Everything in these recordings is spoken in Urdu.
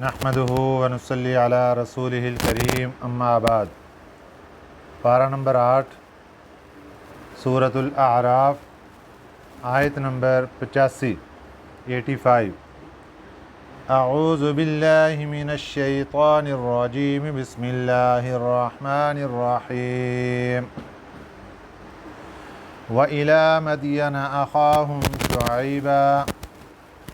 نحمدہ ونصلی علی رسولہ الکریم اما بعد۔ پارہ نمبر 8 سورۃ الاعراف، آیت نمبر 85۔ اعوذ باللہ من الشیطان الرجیم، بسم اللہ الرحمن الرحیم۔ وَإِلَىٰ مَدْيَنَ أَخَاهُمْ شُعَيْبًا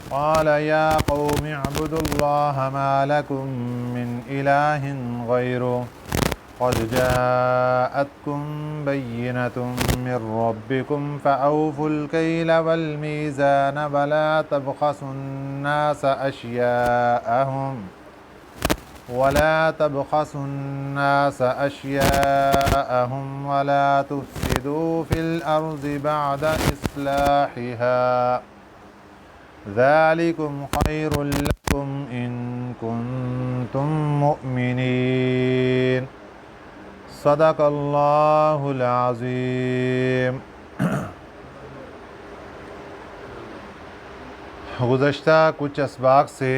قال يا قوم اعبدوا الله ما لكم من إله غيره قد جاءتكم بينة من ربكم فأوفوا الكيل والميزان ولا تبخسوا الناس أشياءهم ولا تفسدوا في الأرض بعد إصلاحها ذلكم خير لكم إن كنتم مؤمنين۔ صدق اللہ العظیم۔ گزشتہ کچھ اسباق سے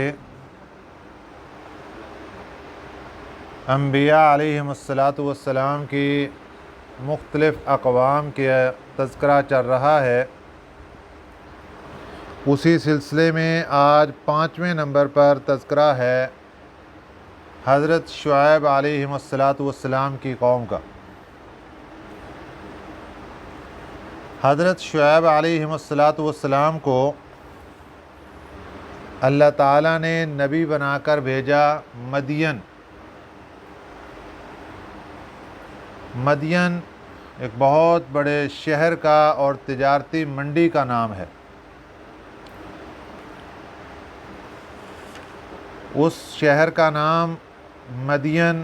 انبیاء علیہم السلام کی مختلف اقوام کے تذکرہ چل رہا ہے۔ اسی سلسلے میں آج 5ویں نمبر پر تذکرہ ہے حضرت شعیب علیہ السلام کی قوم کا۔ حضرت شعیب علیہ السلام کو اللہ تعالیٰ نے نبی بنا کر بھیجا مدین ایک بہت بڑے شہر کا اور تجارتی منڈی کا نام ہے۔ اس شہر کا نام مدین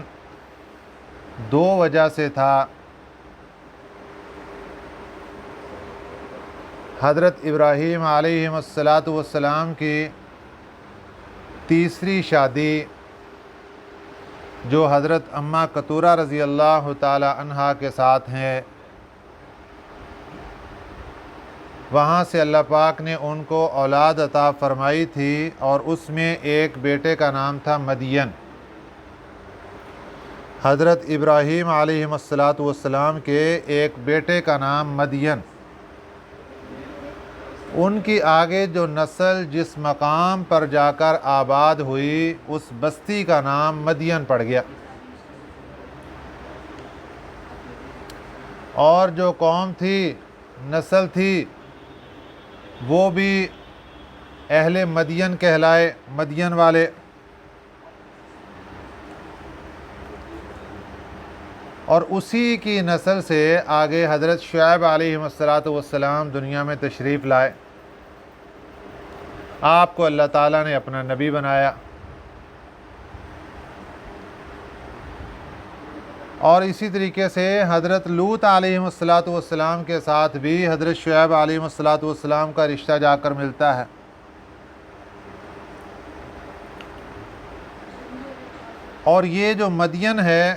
دو وجہ سے تھا۔ حضرت ابراہیم علیہ السلام کی تیسری شادی جو حضرت اماں قطورہ رضی اللہ تعالی عنہا کے ساتھ ہیں، وہاں سے اللہ پاک نے ان کو اولاد عطا فرمائی تھی، اور اس میں ایک بیٹے کا نام تھا مدین۔ حضرت ابراہیم علیہ السلام کے ایک بیٹے کا نام مدین۔ ان کی آگے جو نسل جس مقام پر جا کر آباد ہوئی، اس بستی کا نام مدین پڑ گیا، اور جو قوم تھی، نسل تھی، وہ بھی اہل مدین کہلائے، مدین والے۔ اور اسی کی نسل سے آگے حضرت شعیب علیہ السلام دنیا میں تشریف لائے۔ آپ کو اللہ تعالیٰ نے اپنا نبی بنایا، اور اسی طریقے سے حضرت لوط علیہ السلام کے ساتھ بھی حضرت شعیب علیہ السلام کا رشتہ جا کر ملتا ہے۔ اور یہ جو مدین ہے،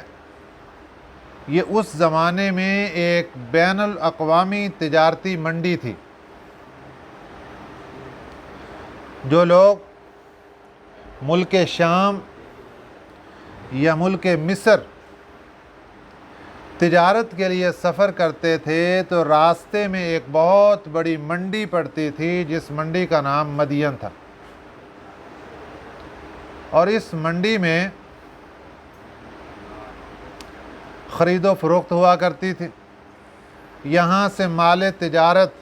یہ اس زمانے میں ایک بین الاقوامی تجارتی منڈی تھی۔ جو لوگ ملک شام یا ملک مصر تجارت کے لیے سفر کرتے تھے، تو راستے میں ایک بہت بڑی منڈی پڑتی تھی، جس منڈی کا نام مدین تھا۔ اور اس منڈی میں خرید و فروخت ہوا کرتی تھی۔ یہاں سے مال تجارت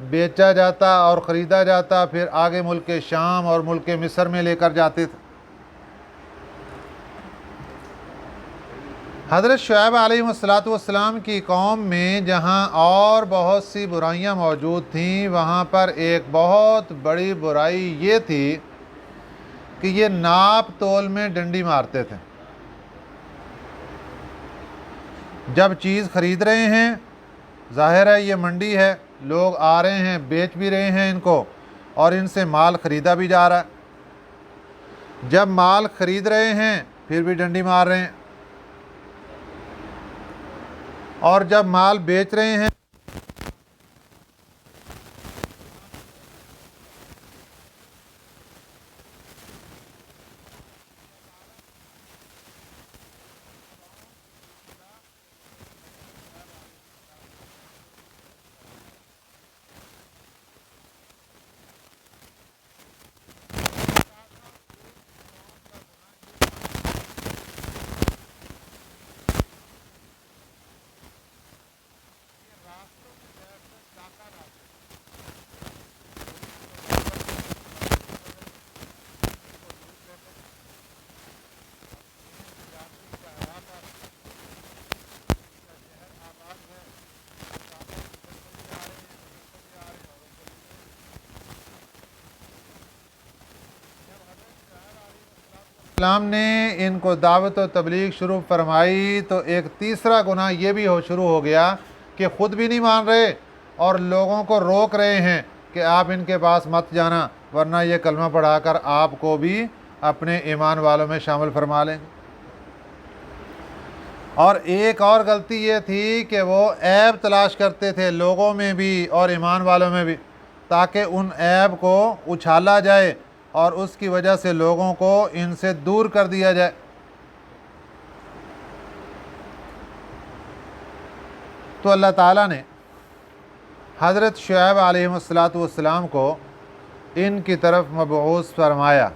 بیچا جاتا اور خریدا جاتا، پھر آگے ملک شام اور ملک مصر میں لے کر جاتے تھے۔ حضرت شعیب علیہ السلام کی قوم میں جہاں اور بہت سی برائیاں موجود تھیں، وہاں پر ایک بہت بڑی برائی یہ تھی کہ یہ ناپ تول میں ڈنڈی مارتے تھے۔ جب چیز خرید رہے ہیں، ظاہر ہے یہ منڈی ہے، لوگ آ رہے ہیں، بیچ بھی رہے ہیں ان کو، اور ان سے مال خریدا بھی جا رہا ہے۔ جب مال خرید رہے ہیں، پھر بھی ڈنڈی مار رہے ہیں، اور جب مال بیچ رہے ہیں السلام نے ان کو دعوت و تبلیغ شروع فرمائی تو ایک تیسرا گناہ یہ بھی شروع ہو گیا کہ خود بھی نہیں مان رہے اور لوگوں کو روک رہے ہیں کہ آپ ان کے پاس مت جانا ورنہ یہ کلمہ پڑھا کر آپ کو بھی اپنے ایمان والوں میں شامل فرما لیں گے۔ اور ایک اور غلطی یہ تھی کہ وہ عیب تلاش کرتے تھے لوگوں میں بھی اور ایمان والوں میں بھی، تاکہ ان عیب کو اچھالا جائے اور اس کی وجہ سے لوگوں کو ان سے دور کر دیا جائے۔ تو اللہ تعالیٰ نے حضرت شعیب علیہ السلام کو ان کی طرف مبعوث فرمایا۔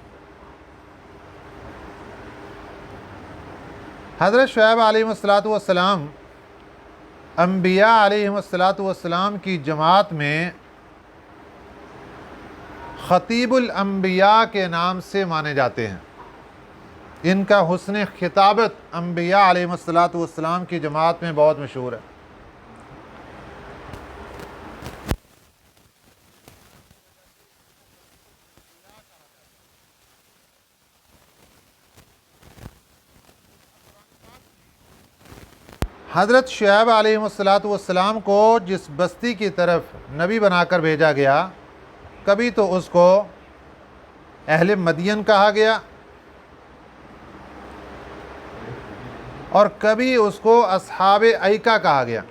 حضرت شعیب علیہ السلام انبیاء علیہ السلام کی جماعت میں خطیب الانبیاء کے نام سے مانے جاتے ہیں۔ ان کا حسن خطابت انبیاء علیہ السلام کی جماعت میں بہت مشہور ہے۔ حضرت شعیب علیہ السلام کو جس بستی کی طرف نبی بنا کر بھیجا گیا، کبھی تو اس کو اہل مدین کہا گیا اور کبھی اس کو اصحاب ایکا کہا گیا۔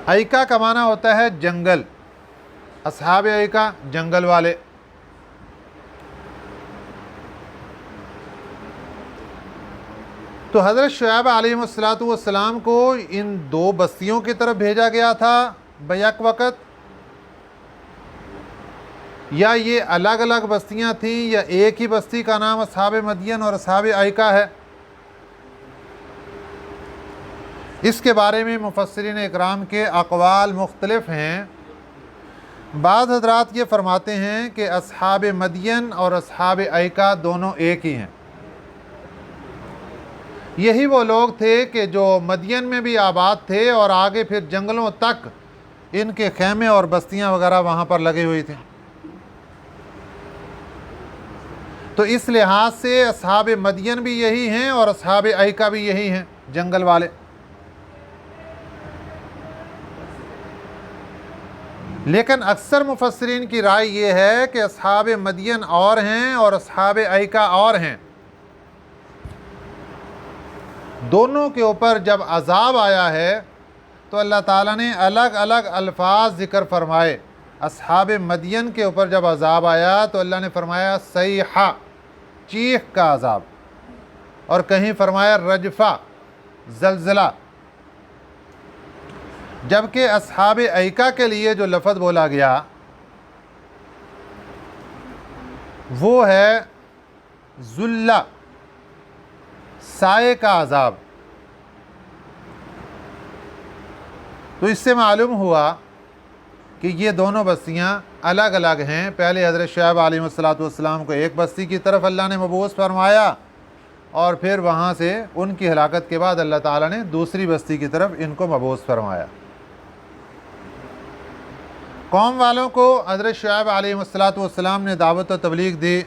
ایکا کا معنی ہوتا ہے جنگل، اصحاب ایکا جنگل والے۔ تو حضرت شعیب علیہ السلام کو ان دو بستیوں کی طرف بھیجا گیا تھا بیک وقت، یا یہ الگ الگ بستیاں تھیں، یا ایک ہی بستی کا نام اصحاب مدین اور اصحاب ایکا ہے؟ اس کے بارے میں مفسرین اکرام کے اقوال مختلف ہیں۔ بعض حضرات یہ فرماتے ہیں کہ اصحاب مدین اور اصحاب ایکا دونوں ایک ہی ہیں۔ یہی وہ لوگ تھے کہ جو مدین میں بھی آباد تھے اور آگے پھر جنگلوں تک ان کے خیمے اور بستیاں وغیرہ وہاں پر لگی ہوئی تھیں۔ تو اس لحاظ سے اصحاب مدین بھی یہی ہیں اور اصحاب ایکا بھی یہی ہیں، جنگل والے۔ لیکن اکثر مفسرین کی رائے یہ ہے کہ اصحاب مدین اور ہیں اور اصحاب ایکا اور ہیں۔ دونوں کے اوپر جب عذاب آیا ہے تو اللہ تعالیٰ نے الگ الگ الفاظ ذکر فرمائے۔ اصحاب مدین کے اوپر جب عذاب آیا تو اللہ نے فرمایا صیحہ، چیخ کا عذاب، اور کہیں فرمایا رجفہ، زلزلہ۔ جبکہ اصحاب ایکا کے لیے جو لفظ بولا گیا وہ ہے ذلہ، سائے کا عذاب۔ تو اس سے معلوم ہوا کہ یہ دونوں بستیاں الگ الگ ہیں۔ پہلے حضرت شعیب علیہ السلام کو ایک بستی کی طرف اللہ نے مبعوث فرمایا اور پھر وہاں سے ان کی ہلاکت کے بعد اللہ تعالیٰ نے دوسری بستی کی طرف ان کو مبعوث فرمایا۔ قوم والوں کو حضرت شعیب علیہ السلام نے دعوت و تبلیغ دی،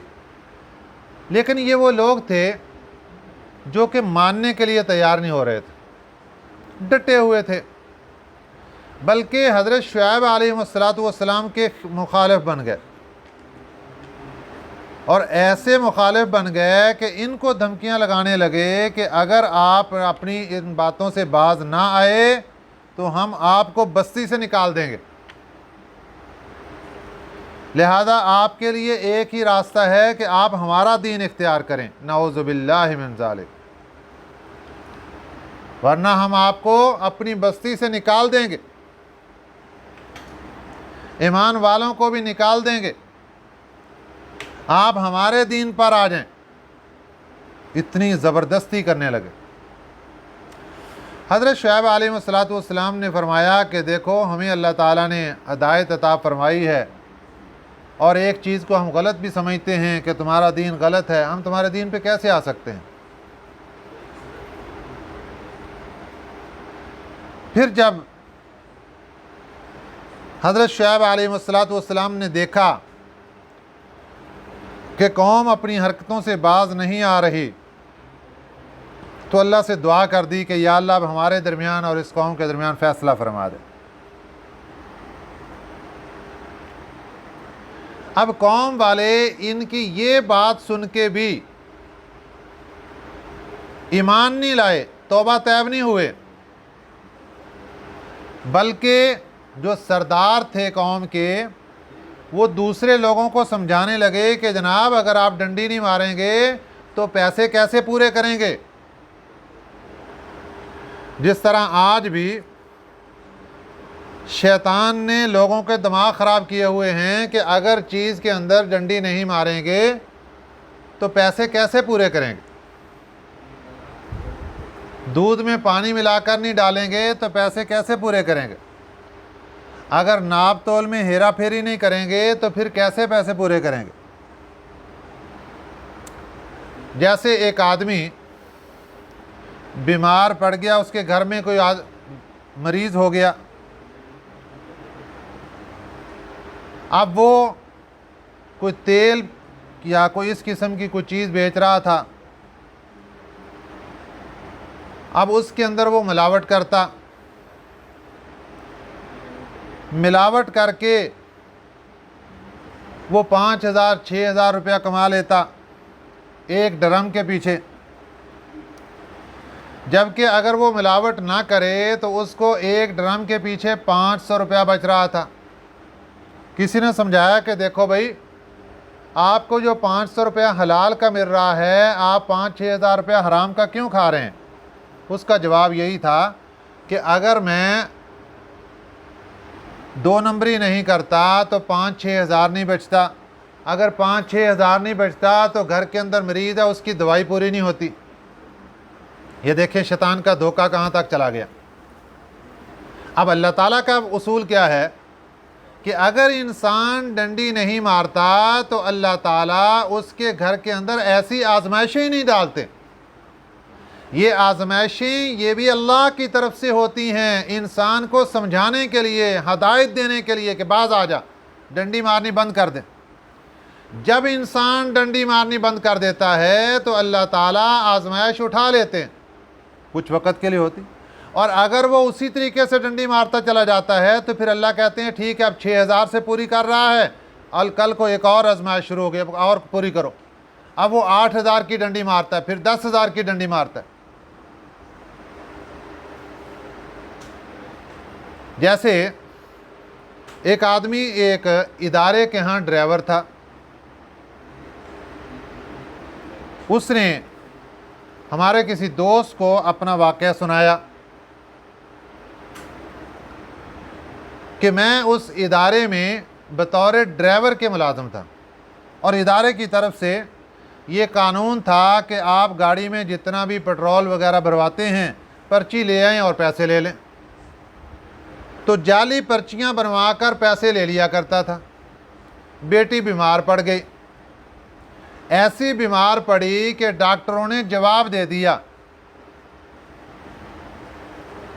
لیکن یہ وہ لوگ تھے جو کہ ماننے کے لیے تیار نہیں ہو رہے تھے، ڈٹے ہوئے تھے، بلکہ حضرت شعیب علیہ السلام کے مخالف بن گئے، اور ایسے مخالف بن گئے کہ ان کو دھمکیاں لگانے لگے کہ اگر آپ اپنی ان باتوں سے باز نہ آئے تو ہم آپ کو بستی سے نکال دیں گے، لہذا آپ کے لیے ایک ہی راستہ ہے کہ آپ ہمارا دین اختیار کریں، نعوذ باللہ من ذالک، ورنہ ہم آپ کو اپنی بستی سے نکال دیں گے، ایمان والوں کو بھی نکال دیں گے، آپ ہمارے دین پر آ جائیں۔ اتنی زبردستی کرنے لگے۔ حضرت شعیب علیہ السلام نے فرمایا کہ دیکھو، ہمیں اللہ تعالیٰ نے ہدایت عطا فرمائی ہے اور ایک چیز کو ہم غلط بھی سمجھتے ہیں کہ تمہارا دین غلط ہے، ہم تمہارے دین پہ کیسے آ سکتے ہیں؟ پھر جب حضرت شعیب علیہ السلام نے دیکھا کہ قوم اپنی حرکتوں سے باز نہیں آ رہی، تو اللہ سے دعا کر دی کہ یا اللہ اب ہمارے درمیان اور اس قوم کے درمیان فیصلہ فرما دے۔ اب قوم والے ان کی یہ بات سن کے بھی ایمان نہیں لائے، توبہ طیب نہیں ہوئے، بلکہ جو سردار تھے قوم کے وہ دوسرے لوگوں کو سمجھانے لگے کہ جناب اگر آپ ڈنڈی نہیں ماریں گے تو پیسے کیسے پورے کریں گے۔ جس طرح آج بھی شیطان نے لوگوں کے دماغ خراب کیے ہوئے ہیں کہ اگر چیز کے اندر ڈنڈی نہیں ماریں گے تو پیسے کیسے پورے کریں گے، دودھ میں پانی ملا کر نہیں ڈالیں گے تو پیسے کیسے پورے کریں گے، اگر ناپ تول میں ہیرا پھیری نہیں کریں گے تو پھر کیسے پیسے پورے کریں گے۔ جیسے ایک آدمی بیمار پڑ گیا، اس کے گھر میں کوئی مریض ہو گیا، اب وہ کوئی تیل یا کوئی اس قسم کی کوئی چیز بیچ رہا تھا، اب اس کے اندر وہ ملاوٹ کرتا، ملاوٹ کر کے وہ 5,000 6,000 روپیہ کما لیتا ایک ڈرم کے پیچھے، جبکہ اگر وہ ملاوٹ نہ کرے تو اس کو ایک ڈرم کے پیچھے 500 روپیہ بچ رہا تھا۔ کسی نے سمجھایا کہ دیکھو بھائی آپ کو جو 500 روپیہ حلال کا مل رہا ہے، آپ 5-6 ہزار روپیہ حرام کا کیوں کھا رہے ہیں؟ اس کا جواب یہی تھا کہ اگر میں 2 نمبری نہیں کرتا تو 5-6 ہزار نہیں بچتا، اگر 5-6 ہزار نہیں بچتا تو گھر کے اندر مریض ہے اس کی دوائی پوری نہیں ہوتی۔ یہ دیکھیں شیطان کا دھوکہ کہاں تک چلا گیا۔ اب اللہ تعالیٰ کا اصول کیا ہے کہ اگر انسان ڈنڈی نہیں مارتا تو اللہ تعالیٰ اس کے گھر کے اندر ایسی آزمائشیں ہی نہیں ڈالتے۔ یہ آزمائشیں یہ بھی اللہ کی طرف سے ہوتی ہیں انسان کو سمجھانے کے لیے، ہدایت دینے کے لیے کہ باز آ جا، ڈنڈی مارنی بند کر دے۔ جب انسان ڈنڈی مارنی بند کر دیتا ہے تو اللہ تعالیٰ آزمائش اٹھا لیتے ہیں، کچھ وقت کے لیے ہوتی، اور اگر وہ اسی طریقے سے ڈنڈی مارتا چلا جاتا ہے تو پھر اللہ کہتے ہیں ٹھیک ہے اب 6,000 سے پوری کر رہا ہے، کل کو ایک اور آزمائش شروع ہو گئی، اب اور پوری کرو۔ اب وہ 8,000 کی ڈنڈی مارتا ہے، پھر 10,000 کی ڈنڈی مارتا ہے۔ جیسے ایک آدمی ایک ادارے کے ہاں ڈرائیور تھا، اس نے ہمارے کسی دوست کو اپنا واقعہ سنایا کہ میں اس ادارے میں بطور ڈرائیور کے ملازم تھا، اور ادارے کی طرف سے یہ قانون تھا کہ آپ گاڑی میں جتنا بھی پیٹرول وغیرہ بھرواتے ہیں پرچی لے آئیں اور پیسے لے لیں۔ تو جعلی پرچیاں بنوا کر پیسے لے لیا کرتا تھا۔ بیٹی بیمار پڑ گئی، ایسی بیمار پڑی کہ ڈاکٹروں نے جواب دے دیا،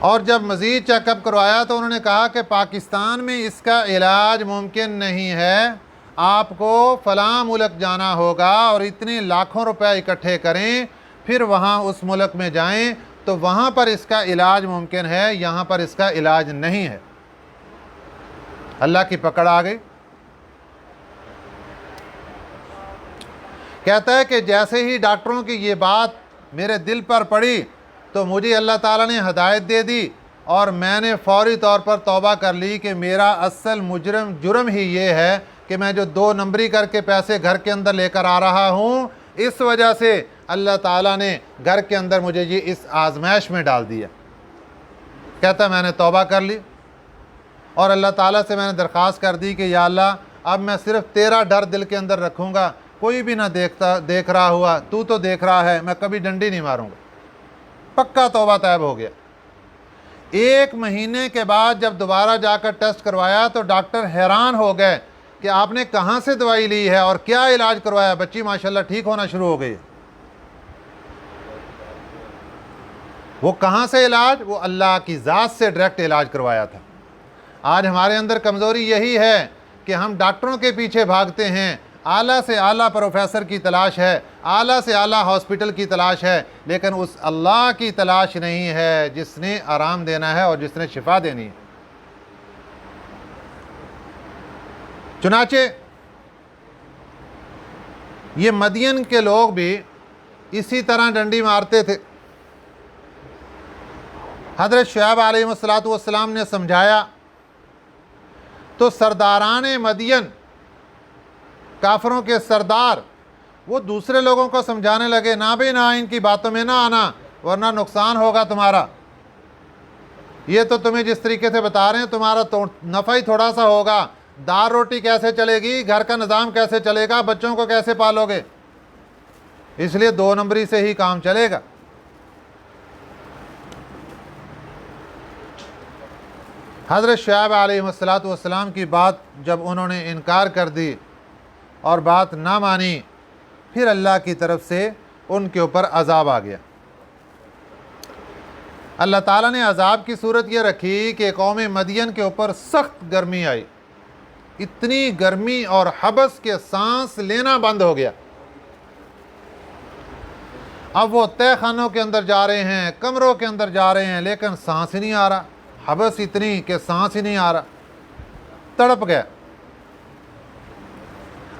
اور جب مزید چیک اپ کروایا تو انہوں نے کہا کہ پاکستان میں اس کا علاج ممکن نہیں ہے، آپ کو فلاں ملک جانا ہوگا اور اتنے لاکھوں روپے اکٹھے کریں، پھر وہاں اس ملک میں جائیں تو وہاں پر اس کا علاج ممکن ہے، یہاں پر اس کا علاج نہیں ہے۔ اللہ کی پکڑ آ گئی۔ کہتا ہے کہ جیسے ہی ڈاکٹروں کی یہ بات میرے دل پر پڑی تو مجھے اللہ تعالیٰ نے ہدایت دے دی، اور میں نے فوری طور پر توبہ کر لی کہ میرا اصل جرم ہی یہ ہے کہ میں جو 2 نمبری کر کے پیسے گھر کے اندر لے کر آ رہا ہوں، اس وجہ سے اللہ تعالیٰ نے گھر کے اندر مجھے یہ اس آزمائش میں ڈال دیا۔ کہتا ہے میں نے توبہ کر لی، اور اللہ تعالیٰ سے میں نے درخواست کر دی کہ یا اللہ اب میں صرف تیرا ڈر دل کے اندر رکھوں گا، کوئی بھی نہ دیکھ رہا ہوا، تو دیکھ رہا ہے، میں کبھی ڈنڈی نہیں ماروں گا۔ پکا توبہ طیب ہو گیا۔ 1 مہینے کے بعد جب دوبارہ جا کر ٹیسٹ کروایا تو ڈاکٹر حیران ہو گئے کہ آپ نے کہاں سے دوائی لی ہے اور کیا علاج کروایا، بچی ماشاءاللہ ٹھیک ہونا شروع ہو گئی۔ وہ کہاں سے علاج؟ وہ اللہ کی ذات سے ڈائریکٹ علاج کروایا تھا۔ آج ہمارے اندر کمزوری یہی ہے کہ ہم ڈاکٹروں کے پیچھے بھاگتے ہیں، اعلیٰ سے اعلیٰ پروفیسر کی تلاش ہے، اعلیٰ سے اعلیٰ ہاسپٹل کی تلاش ہے، لیکن اس اللہ کی تلاش نہیں ہے جس نے آرام دینا ہے اور جس نے شفا دینی ہے۔ چنانچہ یہ مدین کے لوگ بھی اسی طرح ڈنڈی مارتے تھے۔ حضرت شعیب علیہ السلام نے سمجھایا تو سرداران مدین، کافروں کے سردار، وہ دوسرے لوگوں کو سمجھانے لگے، نہ بھی نہ ان کی باتوں میں نہ آنا ورنہ نقصان ہوگا تمہارا۔ یہ تو تمہیں جس طریقے سے بتا رہے ہیں تمہارا تو نفع ہی تھوڑا سا ہوگا، دار روٹی کیسے چلے گی، گھر کا نظام کیسے چلے گا، بچوں کو کیسے پالو گے، اس لیے 2 نمبری سے ہی کام چلے گا۔ حضرت شعیب علیہ السلام کی بات جب انہوں نے انکار کر دی اور بات نہ مانی، پھر اللہ کی طرف سے ان کے اوپر عذاب آ گیا۔ اللہ تعالیٰ نے عذاب کی صورت یہ رکھی کہ قوم مدین کے اوپر سخت گرمی آئی، اتنی گرمی اور حبس کے سانس لینا بند ہو گیا۔ اب وہ تہہ خانوں کے اندر جا رہے ہیں، کمروں کے اندر جا رہے ہیں، لیکن سانس ہی نہیں آ رہا، حبس اتنی کہ سانس ہی نہیں آ رہا، تڑپ گیا۔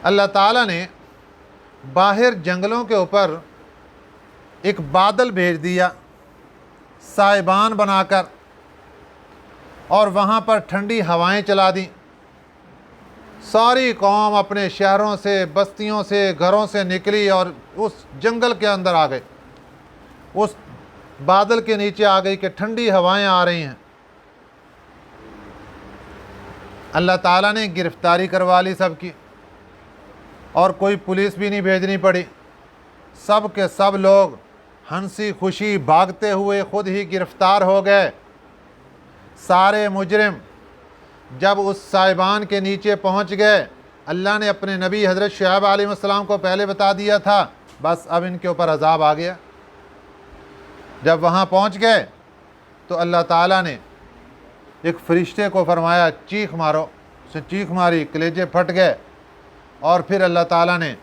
اللہ تعالیٰ نے باہر جنگلوں کے اوپر ایک بادل بھیج دیا سائبان بنا کر، اور وہاں پر ٹھنڈی ہوائیں چلا دیں۔ ساری قوم اپنے شہروں سے، بستیوں سے، گھروں سے نکلی اور اس جنگل کے اندر آ گئے، اس بادل کے نیچے آ گئی کہ ٹھنڈی ہوائیں آ رہی ہیں۔ اللہ تعالیٰ نے گرفتاری کروا لی سب کی، اور کوئی پولیس بھی نہیں بھیجنی پڑی، سب کے سب لوگ ہنسی خوشی بھاگتے ہوئے خود ہی گرفتار ہو گئے۔ سارے مجرم جب اس سائبان کے نیچے پہنچ گئے، اللہ نے اپنے نبی حضرت شعیب علیہ السلام کو پہلے بتا دیا تھا، بس اب ان کے اوپر عذاب آ گیا۔ جب وہاں پہنچ گئے تو اللہ تعالیٰ نے ایک فرشتے کو فرمایا چیخ مارو، اسے چیخ ماری، کلیجے پھٹ گئے، اور پھر اللہ تعالیٰ نے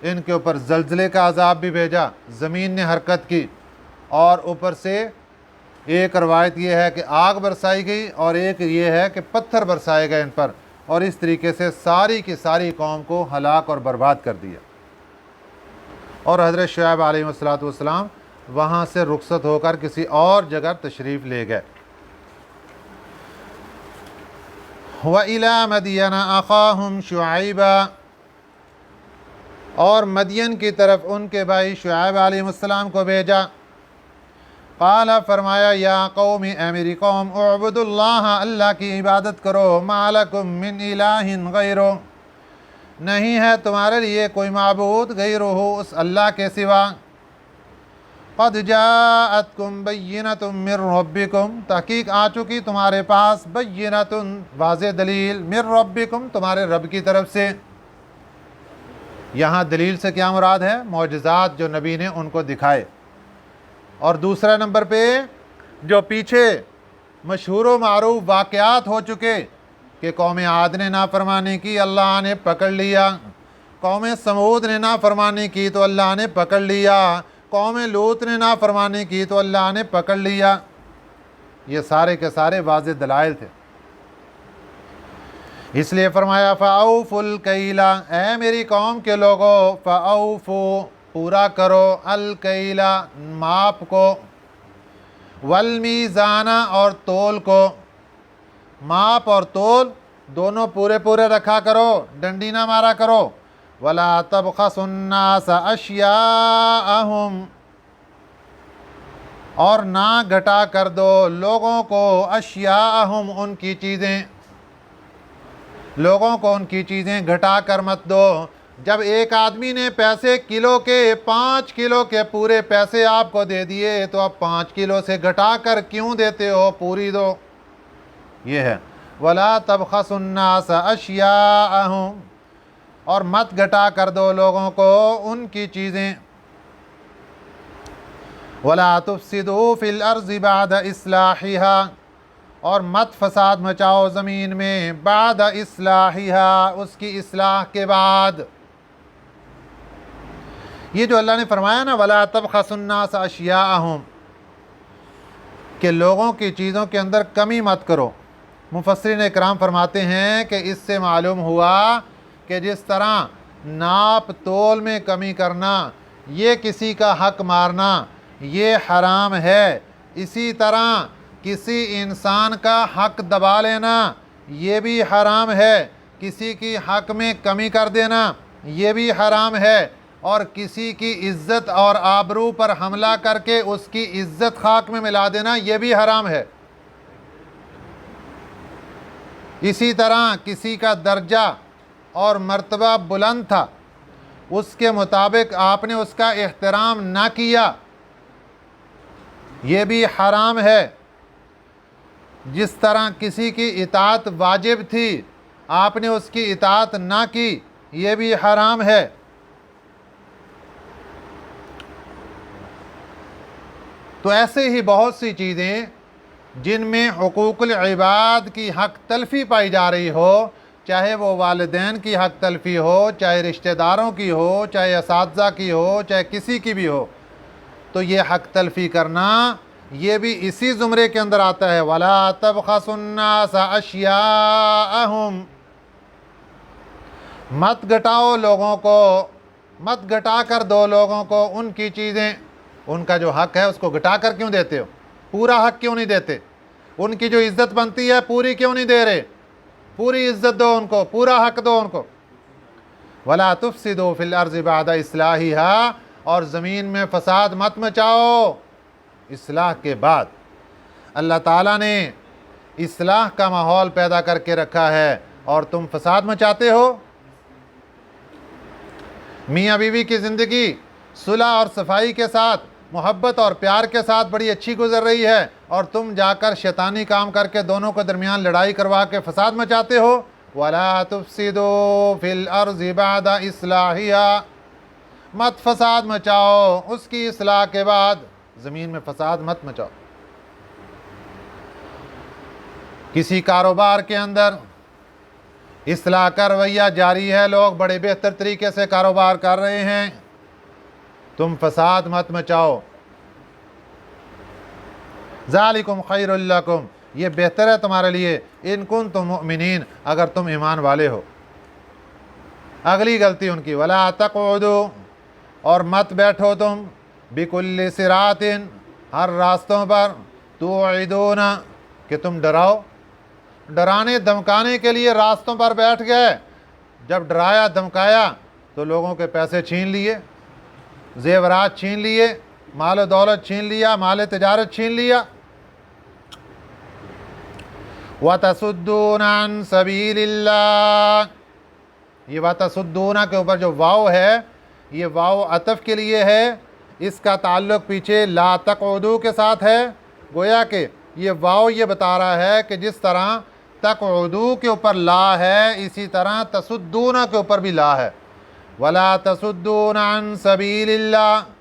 ان کے اوپر زلزلے کا عذاب بھی بھیجا، زمین نے حرکت کی، اور اوپر سے ایک روایت یہ ہے کہ آگ برسائی گئی اور ایک یہ ہے کہ پتھر برسائے گئے ان پر، اور اس طریقے سے ساری کی ساری قوم کو ہلاک اور برباد کر دیا۔ اور حضرت شعیب علیہ السلام وہاں سے رخصت ہو کر کسی اور جگہ تشریف لے گئے۔ وَإِلَىٰ مَدْيَنَ أَخَاهُمْ شُعَيْبًا، اور مدین کی طرف ان کے بھائی شعیب علیہ السلام کو بھیجا۔ قال، فرمایا، یا قوم، اے میری قوم، اعبدوا اللہ، اللہ کی عبادت کرو، ما لکم من الہ غیرہ، نہیں ہے تمہارے لیے کوئی معبود غیرہ اس اللہ کے سوا۔ قد جاءتکم بینۃ من ربکم، تحقیق آ چکی تمہارے پاس، بینۃ واضح دلیل، من ربکم تمہارے رب کی طرف سے۔ یہاں دلیل سے کیا مراد ہے؟ معجزات جو نبی نے ان کو دکھائے۔ اور دوسرا نمبر پہ جو پیچھے مشہور و معروف واقعات ہو چکے کہ قوم عاد نے نافرمانی کی، اللہ نے پکڑ لیا، قوم سمود نے نافرمانی کی تو اللہ نے پکڑ لیا، قوم لوط نے نافرمانی کی تو اللہ نے پکڑ لیا۔ یہ سارے کے سارے واضح دلائل تھے، اس لیے فرمایا فَأَوْفُوا الْكَيْلَ، اے میری قوم کے لوگو، فَأَوْفُوا پورا کرو، الکیل ماپ کو، والمیزان اور تول کو، ماپ اور تول دونوں پورے پورے رکھا کرو، ڈنڈی نہ مارا کرو۔ وَلَا تَبْخَسُوا النَّاسَ أَشْيَاءَهُمْ، اور نہ گھٹا کر دو لوگوں کو، اشیاءہم ان کی چیزیں، لوگوں کو ان کی چیزیں گھٹا کر مت دو۔ جب ایک آدمی نے پیسے کلو کے 5 کلو کے پورے پیسے آپ کو دے دیے تو اب 5 کلو سے گھٹا کر کیوں دیتے ہو؟ پوری دو۔ یہ ہے وَلَا تَبْخَسُوا النَّاسَ أَشْيَاءَهُمْ، اور مت گھٹا کر دو لوگوں کو ان کی چیزیں۔ وَلَا تُفْسِدُوا فِي الْأَرْضِ بَعْدَ إِصْلَاحِهَا، اور مت فساد مچاؤ زمین میں، بعد اصلاحها اس کی اصلاح کے بعد۔ یہ جو اللہ نے فرمایا نا وَلَا تَبْخَسُوا النَّاسَ أَشْيَاءَهُمْ، کہ لوگوں کی چیزوں کے اندر کمی مت کرو، مفسرین اکرام فرماتے ہیں کہ اس سے معلوم ہوا کہ جس طرح ناپ تول میں کمی کرنا، یہ کسی کا حق مارنا یہ حرام ہے، اسی طرح کسی انسان کا حق دبا لینا یہ بھی حرام ہے، کسی کی حق میں کمی کر دینا یہ بھی حرام ہے، اور کسی کی عزت اور آبرو پر حملہ کر کے اس کی عزت خاک میں ملا دینا یہ بھی حرام ہے۔ اسی طرح کسی کا درجہ اور مرتبہ بلند تھا، اس کے مطابق آپ نے اس کا احترام نہ کیا یہ بھی حرام ہے۔ جس طرح کسی کی اطاعت واجب تھی آپ نے اس کی اطاعت نہ کی یہ بھی حرام ہے۔ تو ایسے ہی بہت سی چیزیں جن میں حقوق العباد کی حق تلفی پائی جا رہی ہو، چاہے وہ والدین کی حق تلفی ہو، چاہے رشتہ داروں کی ہو، چاہے اساتذہ کی ہو، چاہے کسی کی بھی ہو، تو یہ حق تلفی کرنا یہ بھی اسی زمرے کے اندر آتا ہے۔ وَلَا تَبْخَسُوا النَّاسَ أَشْيَاءَهُمْ، مت گھٹاؤ لوگوں کو، مت گھٹا کر دو لوگوں کو ان کی چیزیں، ان کا جو حق ہے اس کو گھٹا کر کیوں دیتے ہو؟ پورا حق کیوں نہیں دیتے؟ ان کی جو عزت بنتی ہے پوری کیوں نہیں دے رہے؟ پوری عزت دو ان کو، پورا حق دو ان کو۔ وَلَا تُفْسِدُوا فِي الْأَرْضِ بَعْدَ إِصْلَاحِهَا، اور زمین میں فساد مت مچاؤ اصلاح کے بعد۔ اللہ تعالیٰ نے اصلاح کا ماحول پیدا کر کے رکھا ہے اور تم فساد مچاتے ہو۔ میاں بیوی کی زندگی صلح اور صفائی کے ساتھ، محبت اور پیار کے ساتھ بڑی اچھی گزر رہی ہے، اور تم جا کر شیطانی کام کر کے دونوں کے درمیان لڑائی کروا کے فساد مچاتے ہو۔ وَلَا تُفْسِدُوا فِي الْأَرْضِ بَعْدَ إِصْلَاحِهَا، مت فساد مچاؤ اس کی اصلاح کے بعد، زمین میں فساد مت مچاؤ۔ کسی کاروبار کے اندر اصلاح کا رویہ جاری ہے، لوگ بڑے بہتر طریقے سے کاروبار کر رہے ہیں، تم فساد مت مچاؤ۔ ذالکم خیر لکم، یہ بہتر ہے تمہارے لیے، ان کنتم مؤمنین، اگر تم ایمان والے ہو۔ اگلی غلطی ان کی، ولا تقعدوا، اور مت بیٹھو تم، بکل صراط، ہر راستوں پر، توعدون، کہ تم ڈراؤ، ڈرانے دھمکانے کے لیے راستوں پر بیٹھ گئے، جب ڈرایا دھمکایا تو لوگوں کے پیسے چھین لیے، زیورات چھین لیے، مال و دولت چھین لیا، مال تجارت چھین لیا۔ وَتَصُدُّونَ عَن سَبِيلِ اللَّهِ، یہ وَتَصُدُّونَ کے اوپر جو واو ہے یہ واو عطف کے لیے ہے، اس کا تعلق پیچھے لا تقعدوا کے ساتھ ہے، گویا کہ یہ واو یہ بتا رہا ہے کہ جس طرح تقعدوا کے اوپر لا ہے اسی طرح تصدون کے اوپر بھی لا ہے۔ وَلَا تَصُدُّونَ عَن سَبِيلِ اللَّهِ،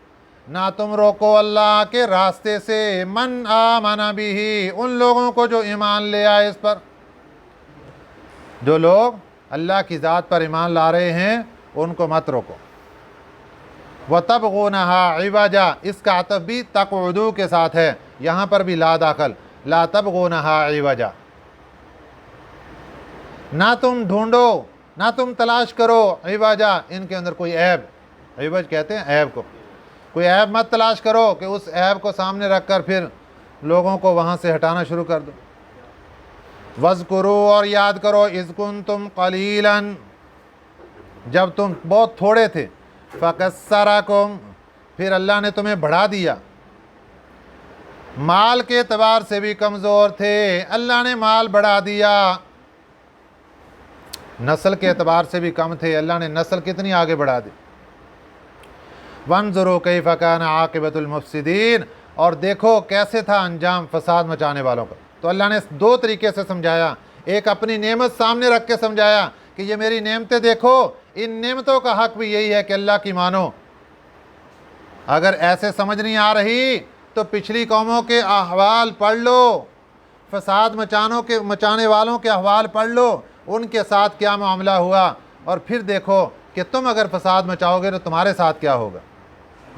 نہ تم روکو اللہ کے راستے سے، من آمن بِهِ، ان لوگوں کو جو ایمان لے آئے اس پر، جو لوگ اللہ کی ذات پر ایمان لا رہے ہیں ان کو مت روکو۔ وَتَبْغُونَهَا عِوَجًا، اس کا عطف بھی تقعدوا کے ساتھ ہے، یہاں پر بھی لا داخل، لا تبغونها عوجا، نہ تم ڈھونڈو، نہ تم تلاش کرو عوجا، ان کے اندر کوئی عیب، عوج کہتے ہیں عیب کو، کوئی عیب مت تلاش کرو کہ اس عیب کو سامنے رکھ کر پھر لوگوں کو وہاں سے ہٹانا شروع کر دو۔ وَاذْكُرُوا، اور یاد کرو، اذ کنتم قلیلا، جب تم بہت تھوڑے تھے، فَكَسَّرَكُمْ، پھر اللہ نے تمہیں بڑھا دیا، مال کے اعتبار سے بھی کمزور تھے، اللہ نے مال بڑھا دیا، نسل کے اعتبار سے بھی کم تھے، اللہ نے نسل کتنی آگے بڑھا دی۔ وَانظُرُوا كَيْفَ كَانَ عَاقِبَةُ الْمُفْسِدِينَ، اور دیکھو کیسے تھا انجام فساد مچانے والوں کا۔ تو اللہ نے دو طریقے سے سمجھایا، ایک اپنی نعمت سامنے رکھ کے سمجھایا کہ یہ میری نعمتیں دیکھو، ان نعمتوں کا حق بھی یہی ہے کہ اللہ کی مانو۔ اگر ایسے سمجھ نہیں آ رہی تو پچھلی قوموں کے احوال پڑھ لو، فساد مچانے والوں کے احوال پڑھ لو، ان کے ساتھ کیا معاملہ ہوا، اور پھر دیکھو کہ تم اگر فساد مچاؤ گے تو تمہارے ساتھ کیا ہوگا۔